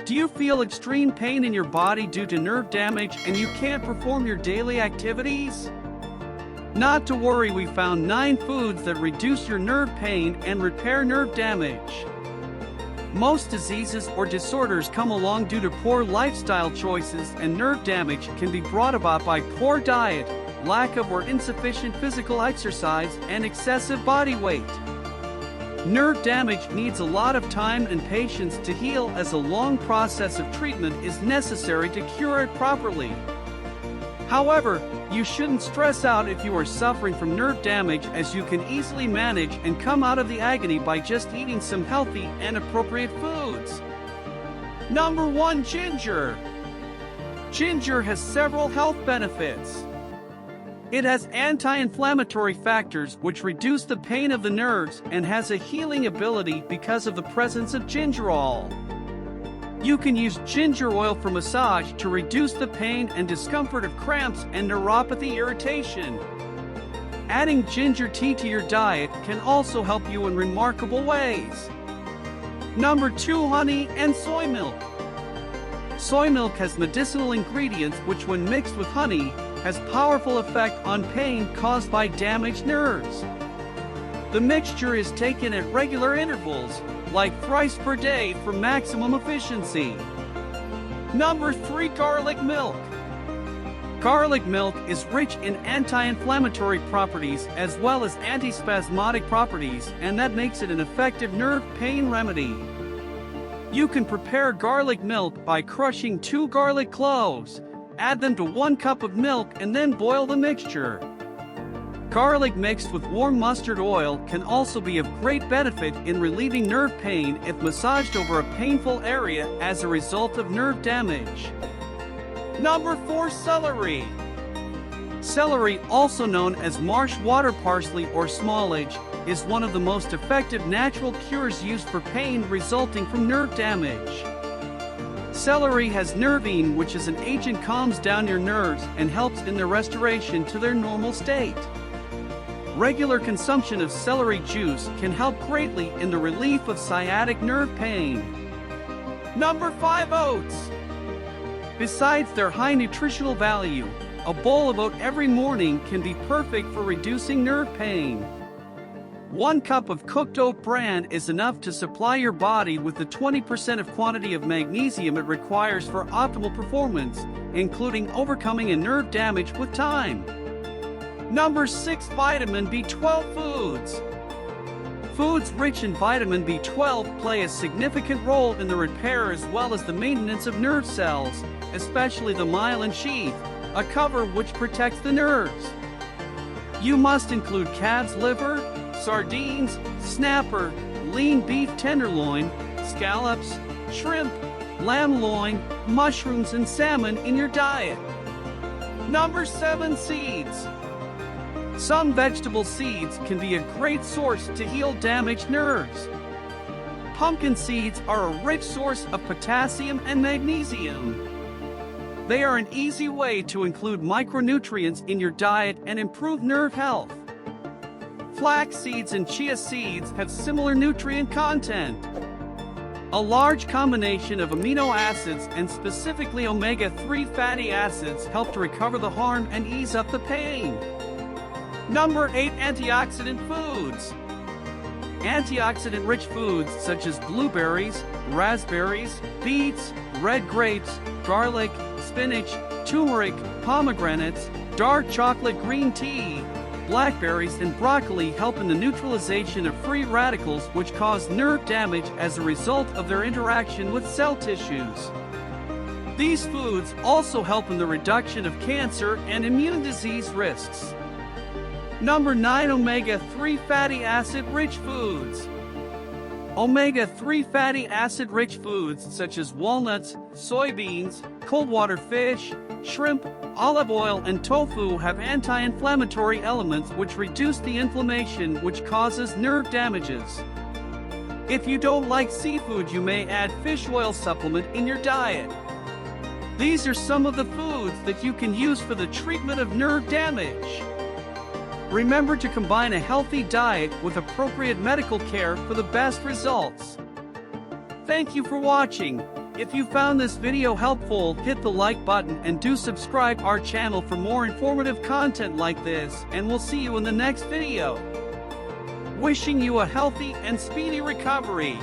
Do you feel extreme pain in your body due to nerve damage and you can't perform your daily activities? Not to worry, we found 9 foods that reduce your nerve pain and repair nerve damage. Most diseases or disorders come along due to poor lifestyle choices, and nerve damage can be brought about by poor diet, lack of or insufficient physical exercise, and excessive body weight. Nerve damage needs a lot of time and patience to heal, as a long process of treatment is necessary to cure it properly. However, you shouldn't stress out if you are suffering from nerve damage, as you can easily manage and come out of the agony by just eating some healthy and appropriate foods. Number 1. Ginger. Ginger has several health benefits. It has anti-inflammatory factors which reduce the pain of the nerves and has a healing ability because of the presence of gingerol. You can use ginger oil for massage to reduce the pain and discomfort of cramps and neuropathy irritation. Adding ginger tea to your diet can also help you in remarkable ways. Number 2. Honey and soy milk. Soy milk has medicinal ingredients which, when mixed with honey, has powerful effect on pain caused by damaged nerves. The mixture is taken at regular intervals, like thrice per day, for maximum efficiency. Number 3. Garlic milk. Garlic milk is rich in anti-inflammatory properties as well as antispasmodic properties, and that makes it an effective nerve pain remedy. You can prepare garlic milk by crushing 2 garlic cloves, add them to 1 cup of milk, and then boil the mixture. Garlic mixed with warm mustard oil can also be of great benefit in relieving nerve pain if massaged over a painful area as a result of nerve damage. Number 4. Celery. Celery, also known as marsh water parsley or smallage, is one of the most effective natural cures used for pain resulting from nerve damage. Celery has nervine, which is an agent calms down your nerves and helps in their restoration to their normal state. Regular consumption of celery juice can help greatly in the relief of sciatic nerve pain. Number 5. Oats. Besides their high nutritional value, a bowl of oat every morning can be perfect for reducing nerve pain. 1 cup of cooked oat bran is enough to supply your body with the 20% of quantity of magnesium it requires for optimal performance, including overcoming a nerve damage with time. Number 6. Vitamin B12 foods. Foods rich in vitamin B12 play a significant role in the repair as well as the maintenance of nerve cells, especially the myelin sheath, a cover which protects the nerves. You must include calf's liver, sardines, snapper, lean beef tenderloin, scallops, shrimp, lamb loin, mushrooms, and salmon in your diet. Number 7. Seeds. Some vegetable seeds can be a great source to heal damaged nerves. Pumpkin seeds are a rich source of potassium and magnesium. They are an easy way to include micronutrients in your diet and improve nerve health. Flax seeds and chia seeds have similar nutrient content. A large combination of amino acids and specifically omega-3 fatty acids help to recover the harm and ease up the pain. Number 8. Antioxidant foods. Antioxidant-rich foods such as blueberries, raspberries, beets, red grapes, garlic, spinach, turmeric, pomegranates, dark chocolate green tea, blackberries, and broccoli help in the neutralization of free radicals which cause nerve damage as a result of their interaction with cell tissues. These foods also help in the reduction of cancer and immune disease risks. Number 9. Omega-3 fatty acid-rich foods. Omega-3 fatty acid-rich foods such as walnuts, soybeans, cold water fish, shrimp, olive oil, and tofu have anti-inflammatory elements which reduce the inflammation which causes nerve damages. If you don't like seafood, you may add fish oil supplement in your diet. These are some of the foods that you can use for the treatment of nerve damage. Remember to combine a healthy diet with appropriate medical care for the best results. Thank you for watching. If you found this video helpful, hit the like button and do subscribe our channel for more informative content like this, and we'll see you in the next video. Wishing you a healthy and speedy recovery.